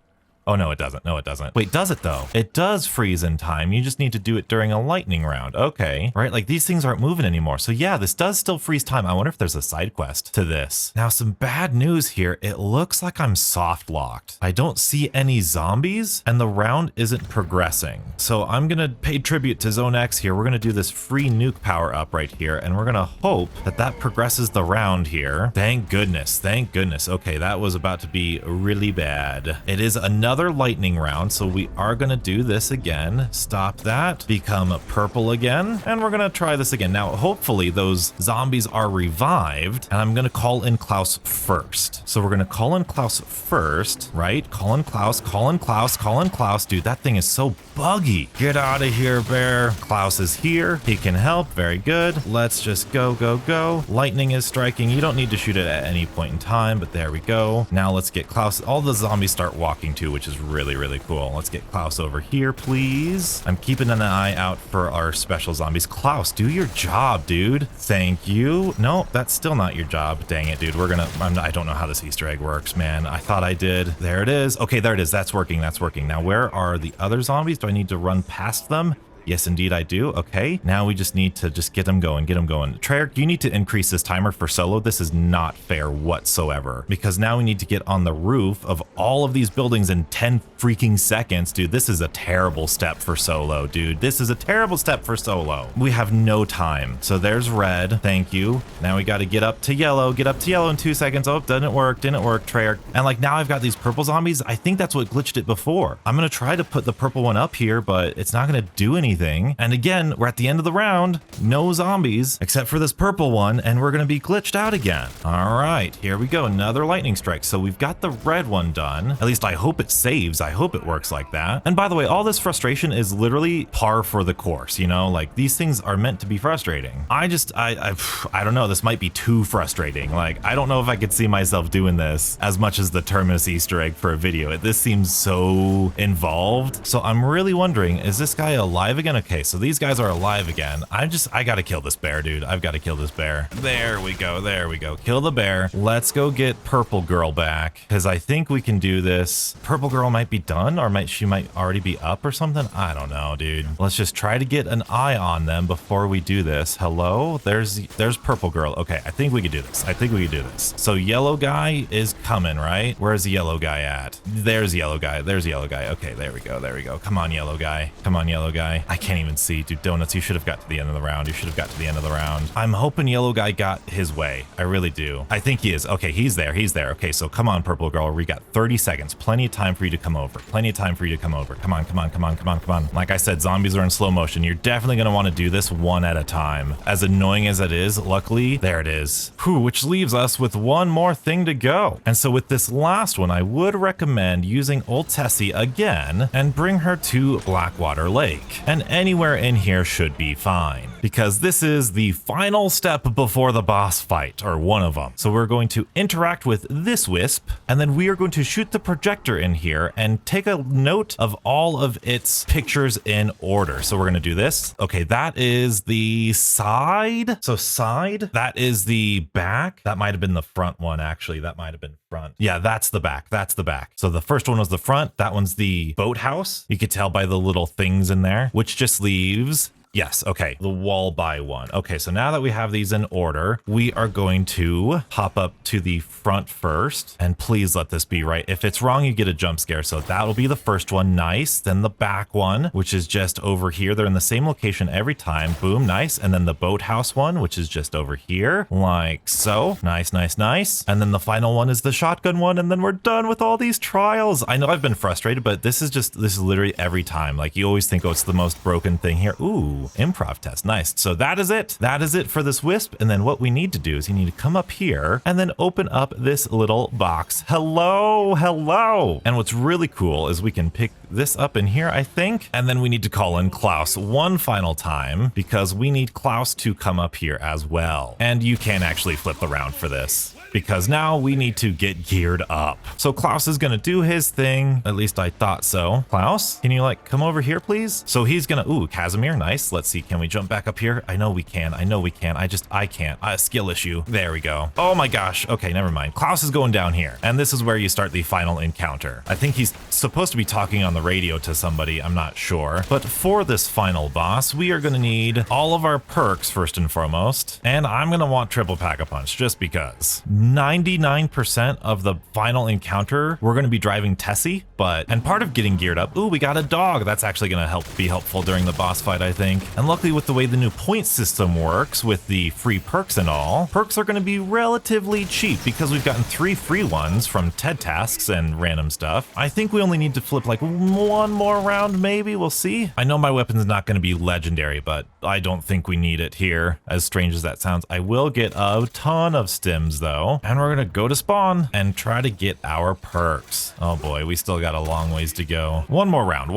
Oh, no, it doesn't. No, it doesn't. Wait, does it though? It does freeze in time. You just need to do it during a lightning round. Okay. Right? Like these things aren't moving anymore. So yeah, this does still freeze time. I wonder if there's a side quest to this. Now, some bad news here. It looks like I'm soft locked. I don't see any zombies and the round isn't progressing. So I'm going to pay tribute to Zone X here. We're going to do this free nuke power up right here. And we're going to hope that that progresses the round here. Thank goodness. Thank goodness. Okay. That was about to be really bad. It is another lightning round, so we are going to do this again. Stop that, become purple again, and we're going to try this again. Now hopefully those zombies are revived, and I'm going to call in Klaus first. So we're going to call in Klaus first, right? Call in Klaus, call in Klaus, call in Klaus. Dude, that thing is so buggy. Get out of here, bear. Klaus is here. He can help. Very good. Let's just go, go, go. Lightning is striking. You don't need to shoot it at any point in time, but there we go. Now let's get Klaus. All the zombies start walking too, which is really, really cool. Let's get Klaus over here, please. I'm keeping an eye out for our special zombies. Klaus, do your job, dude. Thank you. No, that's still not your job. Dang it, dude. I don't know how this Easter egg works, man. I thought I did. There it is. Okay, there it is. That's working. That's working. Now, where are the other zombies? Do I need to run past them? Yes, indeed I do. Okay, now we just need to just get them going, get them going. Treyarch, you need to increase this timer for solo. This is not fair whatsoever because now we need to get on the roof of all of these buildings in 10 freaking seconds. Dude, this is a terrible step for solo, dude. This is a terrible step for solo. We have no time. So there's red. Thank you. Now we got to get up to yellow, in 2 seconds. Oh, didn't work, Treyarch. And like now I've got these purple zombies. I think that's what glitched it before. I'm going to try to put the purple one up here, but it's not going to do anything. And again, we're at the end of the round, no zombies except for this purple one, and we're going to be glitched out again. All right, here we go. Another lightning strike. So we've got the red one done. At least I hope it saves. I hope it works like that. And by the way, all this frustration is literally par for the course. You know, like these things are meant to be frustrating. I don't know. This might be too frustrating. Like, I don't know if I could see myself doing this as much as the Terminus Easter egg for a video. This seems so involved. So I'm really wondering, is this guy alive again? Okay, so these guys are alive again. I gotta kill this bear, dude. I've got to kill this bear. There we go. There we go. Kill the bear. Let's go get Purple Girl back because I think we can do this. Purple Girl might be done, or she might already be up or something. I don't know, dude. Let's just try to get an eye on them before we do this. Hello? There's Purple Girl. Okay, I think we can do this. I think we can do this. So yellow guy is coming, right? Where's the yellow guy at? There's yellow guy. There's yellow guy. Okay, there we go. There we go. Come on, yellow guy. Come on, yellow guy. I can't even see. Dude, Donuts, you should have got to the end of the round. You should have got to the end of the round. I'm hoping yellow guy got his way. I really do. I think he is. Okay, he's there. He's there. Okay, so come on, Purple Girl. We got 30 seconds. Plenty of time for you to come over. Plenty of time for you to come over. Come on, come on, come on, come on, come on. Like I said, zombies are in slow motion. You're definitely going to want to do this one at a time. As annoying as it is, luckily, there it is. Whew, which leaves us with one more thing to go. And so with this last one, I would recommend using old Tessie again and bring her to Blackwater Lake. And anywhere in here should be fine because this is the final step before the boss fight, or one of them. So we're going to interact with this wisp, and then we are going to shoot the projector in here and take a note of all of its pictures in order. So we're going to do this. Okay, that is the side. So side, that is the back. That might have been the front one, actually. That might have been front. Yeah, that's the back. That's the back. So the first one was the front. That one's the boathouse. You could tell by the little things in there, which just leaves Yes, okay, the wall by one. Okay, so now that we have these in order, we are going to hop up to the front first, and please let this be right. If it's wrong, you get a jump scare, so that'll be the first one. Nice. Then the back one, which is just over here. They're in the same location every time. Boom, nice. And then the boathouse one, which is just over here, like so. Nice, nice, nice. And then the final one is the shotgun one, and then we're done with all these trials. I know I've been frustrated, but this is literally every time. Like, you always think, oh, it's the most broken thing here. Ooh, improv test. Nice. So that is it. That is it for this wisp. And then what we need to do is you need to come up here and then open up this little box. Hello, hello. And what's really cool is we can pick this up in here, I think. And then we need to call in Klaus one final time because we need Klaus to come up here as well. And you can actually flip around for this, because now we need to get geared up. So Klaus is gonna do his thing. At least I thought so. Klaus, can you like come over here, please? So he's gonna, ooh, Casimir, nice. Let's see, can we jump back up here? I know we can, I know we can. I can't, skill issue. There we go. Oh my gosh, okay, never mind. Klaus is going down here. And this is where you start the final encounter. I think he's supposed to be talking on the radio to somebody, I'm not sure. But for this final boss, we are gonna need all of our perks first and foremost. And I'm gonna want triple pack-a-punch just because. 99% of the final encounter, we're going to be driving Tessie, and part of getting geared up, ooh, we got a dog. That's actually going to be helpful during the boss fight, I think. And luckily with the way the new point system works with the free perks and all, perks are going to be relatively cheap because we've gotten 3 free ones from TED tasks and random stuff. I think we only need to flip like one more round, maybe. We'll see. I know my weapon's not going to be legendary, but I don't think we need it here, as strange as that sounds. I will get a ton of stims though. And we're gonna go to spawn and try to get our perks. Oh boy, we still got a long ways to go. One more round,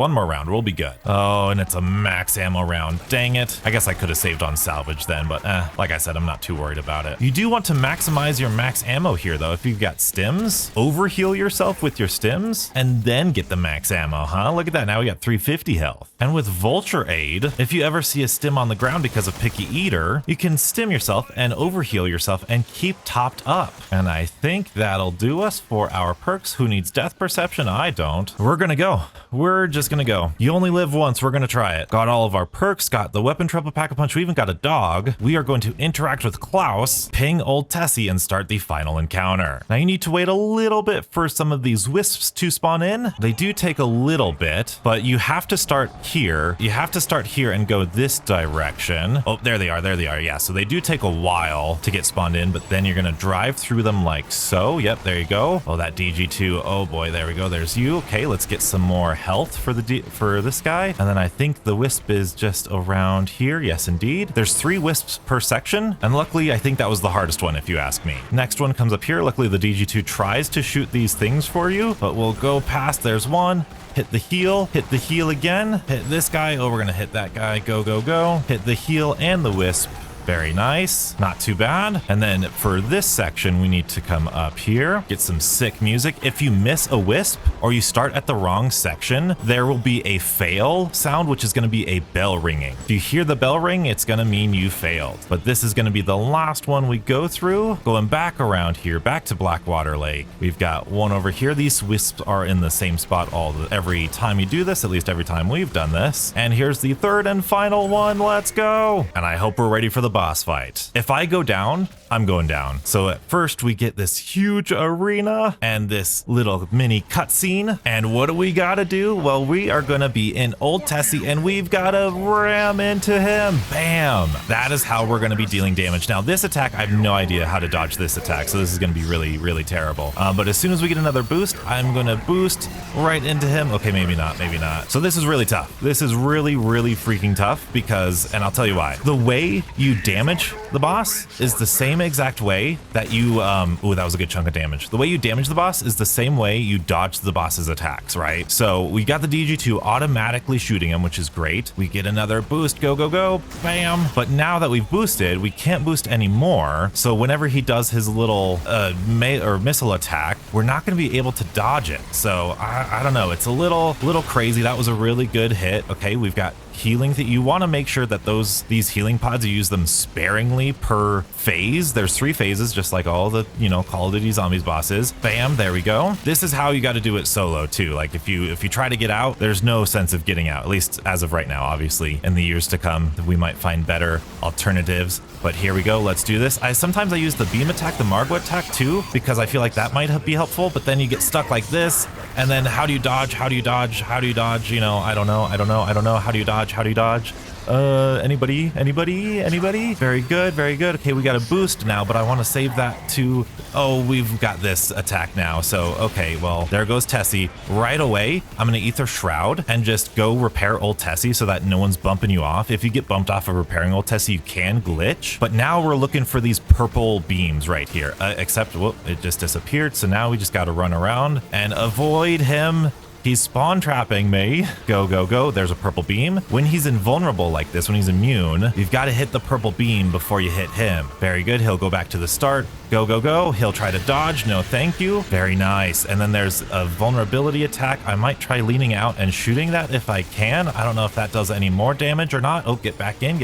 we'll be good. Oh, and it's a max ammo round. Dang it. I guess I could have saved on salvage then, but like I said, I'm not too worried about it. You do want to maximize your max ammo here though. If you've got stims, overheal yourself with your stims and then get the max ammo, huh? Look at that, now we got 350 health. And with Vulture Aid, if you ever see a stim on the ground because of Picky Eater, you can stim yourself and overheal yourself and keep topped up. And I think that'll do us for our perks. Who needs death perception? I don't. We're gonna go. We're just gonna go. You only live once. We're gonna try it. Got all of our perks, got the weapon triple pack-a-punch. We even got a dog. We are going to interact with Klaus, ping old Tessie, and start the final encounter. Now you need to wait a little bit for some of these wisps to spawn in. They do take a little bit, but you have to start here. You have to start here and go this direction. Oh, there they are. There they are. Yeah, so they do take a while to get spawned in, but then you're gonna drive through them like so. Yep, there you go. Oh, that DG2. Oh boy, there we go. There's you. Okay, let's get some more health for this guy. And then I think the wisp is just around here. Yes, indeed. There's 3 wisps per section. And luckily, I think that was the hardest one, if you ask me. Next one comes up here. Luckily, the DG2 tries to shoot these things for you, but we'll go past. There's one. Hit the heal again. Hit this guy. Oh, we're gonna hit that guy. Go, go, go. Hit the heal and the wisp. Very nice, not too bad. And then for this section, we need to come up here, get some sick music. If you miss a wisp or you start at the wrong section, there will be a fail sound, which is gonna be a bell ringing. If you hear the bell ring, it's gonna mean you failed. But this is gonna be the last one we go through. Going back around here, back to Blackwater Lake. We've got one over here. These wisps are in the same spot every time you do this, at least every time we've done this. And here's the third and final one, let's go. And I hope we're ready for the boss fight. If I go down, I'm going down. So at first we get this huge arena and this little mini cutscene. And what do we gotta do? Well, we are gonna be in Old Tessie and we've gotta ram into him. Bam! That is how we're gonna be dealing damage. Now this attack, I have no idea how to dodge this attack. So this is gonna be really, really terrible. But as soon as we get another boost, I'm gonna boost right into him. Okay, maybe not, maybe not. So this is really tough. This is really, really freaking tough because, and I'll tell you why. The way you damage the boss is the same exact way that you, ooh, that was a good chunk of damage. The way you damage the boss is the same way you dodge the boss's attacks, right? So we got the DG2 automatically shooting him, which is great. We get another boost, go, go, go, bam. But now that we've boosted, we can't boost anymore. So whenever he does his little missile attack, we're not gonna be able to dodge it. So I don't know, it's a little crazy. That was a really good hit. Okay, we've got healing that you want to make sure that these healing pods, you use them sparingly per phase. There's 3 phases, just like all the, you know, Call of Duty Zombies bosses. Bam, there we go. This is how you got to do it solo too. Like if you try to get out, there's no sense of getting out, at least as of right now. Obviously in the years to come we might find better alternatives, but here we go. Let's do this. Sometimes I use the beam attack, the Margot attack too, because I feel like that might be helpful, but then you get stuck like this, and then how do you dodge? How do you dodge? How do you dodge? You know, I don't know. How do you dodge? How do you dodge? Anybody? Very good. Okay, we got a boost now, but I want to save that to, oh, we've got this attack now. So, okay, well, there goes Tessie. Right away, I'm going to Ether Shroud and just go repair old Tessie so that no one's bumping you off. If you get bumped off of repairing old Tessie, you can glitch. But now we're looking for these purple beams right here, except, whoop, it just disappeared. So now we just got to run around and avoid him. He's spawn trapping me. Go. There's a purple beam. When he's invulnerable like this, when he's immune, you've got to hit the purple beam before you hit him. Very good. He'll go back to the start. Go. He'll try to dodge. No, thank you. Very nice. And then there's a vulnerability attack. I might try leaning out and shooting that if I can. I don't know if that does any more damage or not. Oh, get back in.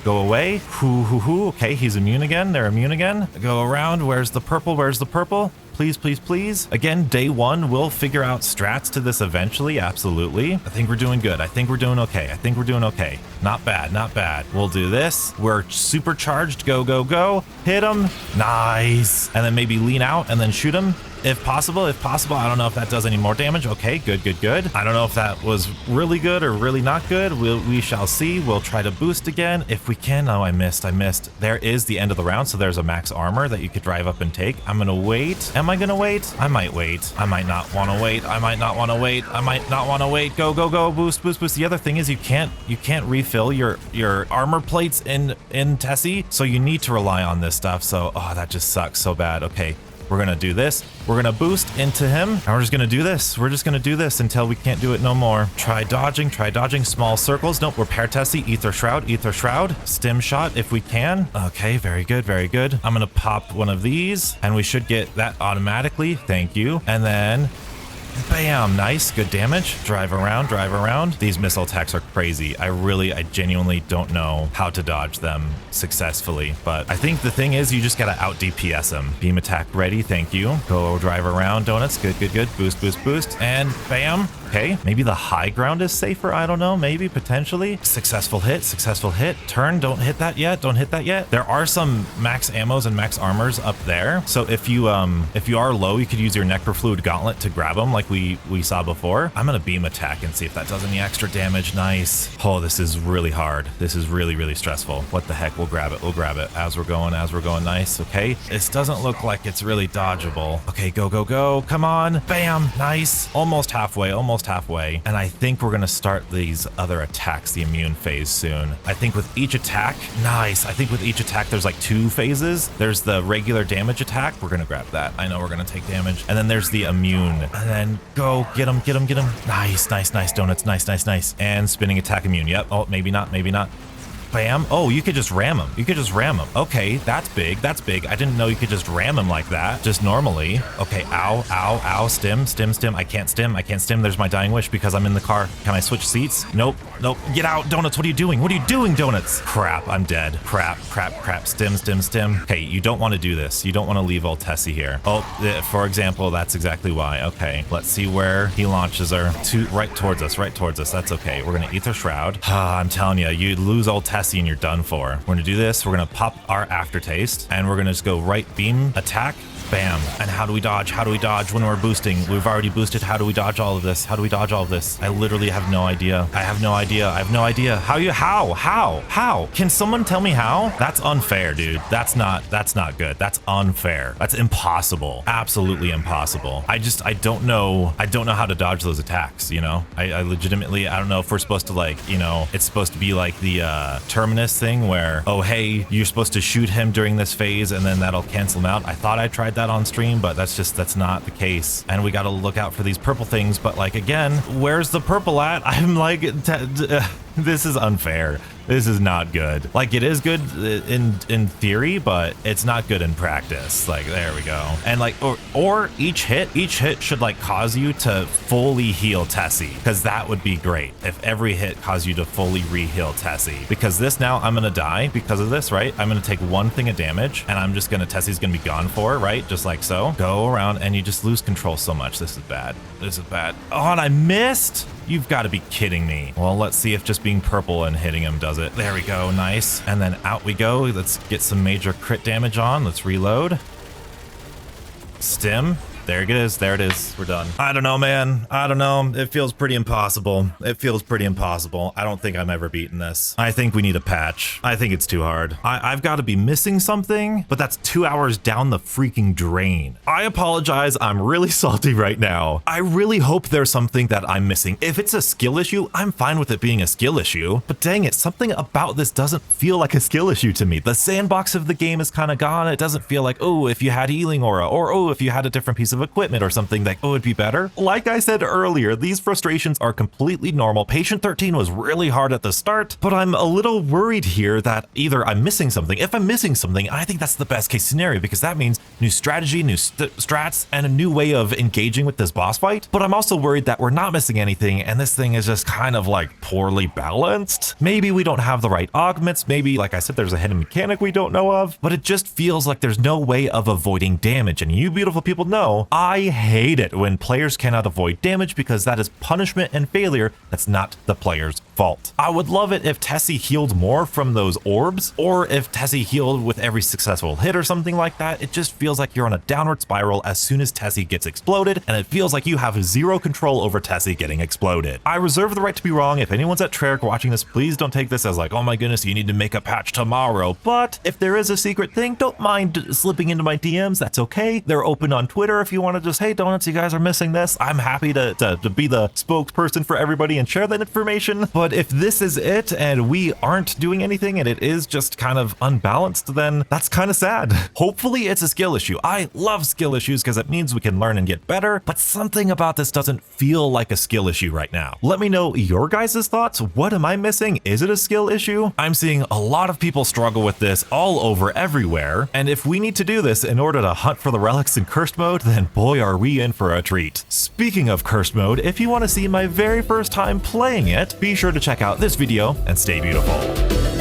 Go away. Okay, he's immune again. They're immune again. Go around. Where's the purple? Please. Again, day 1, we'll figure out strats to this eventually. Absolutely. I think we're doing good. I think we're doing okay. Not bad. We'll do this. We're supercharged. Go. Hit him. Nice. And then maybe lean out and then shoot him. If possible. I don't know if that does any more damage. Okay, good. I don't know if that was really good or really not good. We shall see. We'll try to boost again if we can. Oh, I missed. There is the end of the round, so there's a max armor that you could drive up and take. I'm gonna wait. Am I gonna wait? I might wait. I might not want to wait. Go. Boost. The other thing is you can't refill your armor plates in Tessie, so you need to rely on this stuff. So, oh, that just sucks so bad. Okay. We're going to do this. We're going to boost into him. And we're just going to do this. We're just going to do this until we can't do it no more. Try dodging. Small circles. Nope. Repair Tessie. Ether Shroud. Stim shot if we can. Okay. Very good. I'm going to pop one of these and we should get that automatically. Thank you. And then bam, nice, good damage. Drive around. These missile attacks are crazy. I genuinely don't know how to dodge them successfully, but I think the thing is you just gotta out DPS them. Beam attack ready, thank you. Go drive around, donuts, good. Boost, and bam. Okay, maybe the high ground is safer. I don't know, maybe, potentially. Successful hit. Turn, don't hit that yet. There are some max ammos and max armors up there. So if you are low, you could use your Necrofluid Gauntlet to grab them like we saw before. I'm gonna beam attack and see if that does any extra damage. Nice. Oh, this is really hard. This is really stressful. What the heck, we'll grab it as we're going. Nice, okay. This doesn't look like it's really dodgeable. Okay, go. Come on, bam, nice. Almost halfway. And I think we're gonna start these other attacks, the immune phase soon. I think with each attack, nice. I think with each attack, there's like 2 phases. There's the regular damage attack. We're gonna grab that. I know we're gonna take damage. And then there's the immune. And then go, get him. Nice, donuts, nice. And spinning attack immune. Yep, oh, maybe not. Bam. Oh, you could just ram him. Okay, that's big. I didn't know you could just ram him like that, just normally. Okay, ow. Stim. I can't stim. There's my dying wish because I'm in the car. Can I switch seats? Nope. Get out, Donuts. What are you doing, Donuts? Crap, I'm dead. Crap. Stim. Okay, you don't want to do this. You don't want to leave old Tessie here. Oh, for example, that's exactly why. Okay, let's see where he launches her. Right towards us. That's okay. We're gonna Ether Shroud. I'm telling you, you lose old Tessie and you're done for. We're gonna do this. We're gonna pop our aftertaste and we're gonna just go right beam attack. Bam. And how do we dodge when we're boosting? We've already boosted. How do we dodge all of this? I literally have no idea. How? Can someone tell me how? That's unfair, dude. That's not good. That's unfair. That's impossible. Absolutely impossible. I don't know how to dodge those attacks, you know? I legitimately, I don't know if we're supposed to, like, you know, it's supposed to be like the Terminus thing where, oh, hey, you're supposed to shoot him during this phase and then that'll cancel him out. I thought I tried that on stream, but that's not the case. And we got to look out for these purple things. But like, again, where's the purple at? I'm like, This is unfair. This is not good. Like, it is good in theory, but it's not good in practice. Like, there we go. And like, or each hit should like cause you to fully heal Tessie, because that would be great if every hit caused you to fully re-heal Tessie. Because this now, I'm gonna die because of this, right? I'm gonna take one thing of damage, and I'm just gonna, Tessie's gonna be gone for, right? Just like so. Go around, and you just lose control so much. This is bad. This is bad. Oh, and I missed? You've got to be kidding me. Well, let's see if just being purple and hitting him does it. There we go, nice. And then out we go. Let's get some major crit damage on. Let's reload. Stim. There it is. There it is. We're done. I don't know, man. I don't know. It feels pretty impossible. It feels pretty impossible. I don't think I'm ever beating this. I think we need a patch. I think it's too hard. I've got to be missing something, but that's 2 hours down the freaking drain. I apologize. I'm really salty right now. I really hope there's something that I'm missing. If it's a skill issue, I'm fine with it being a skill issue, but dang it, something about this doesn't feel like a skill issue to me. The sandbox of the game is kind of gone. It doesn't feel like, oh, if you had healing aura, or oh, if you had a different piece of equipment or something that would be better. Like I said earlier, these frustrations are completely normal. Patient 13 was really hard at the start, but I'm a little worried here that either I'm missing something. If I'm missing something, I think that's the best case scenario, because that means new strategy, new strats, and a new way of engaging with this boss fight. But I'm also worried that we're not missing anything, and this thing is just kind of like poorly balanced. Maybe we don't have the right augments. Maybe, like I said, there's a hidden mechanic we don't know of, but it just feels like there's no way of avoiding damage. And you beautiful people know, I hate it when players cannot avoid damage, because that is punishment and failure. That's not the player's fault. I would love it if Tessie healed more from those orbs, or if Tessie healed with every successful hit or something like that. It just feels like you're on a downward spiral as soon as Tessie gets exploded, and it feels like you have zero control over Tessie getting exploded. I reserve the right to be wrong. If anyone's at Treyarch watching this, please don't take this as like, oh my goodness, you need to make a patch tomorrow. But if there is a secret thing, don't mind slipping into my DMs. That's okay. They're open on Twitter if you want to just, hey Donuts, you guys are missing this. I'm happy to be the spokesperson for everybody and share that information. But if this is it and we aren't doing anything and it is just kind of unbalanced, then that's kind of sad. Hopefully it's a skill issue. I love skill issues because it means we can learn and get better, but something about this doesn't feel like a skill issue right now. Let me know your guys' thoughts. What am I missing? Is it a skill issue? I'm seeing a lot of people struggle with this all over everywhere. And if we need to do this in order to hunt for the relics in cursed mode, then boy, are we in for a treat. Speaking of cursed mode, if you want to see my very first time playing it, be sure to check out this video and stay beautiful.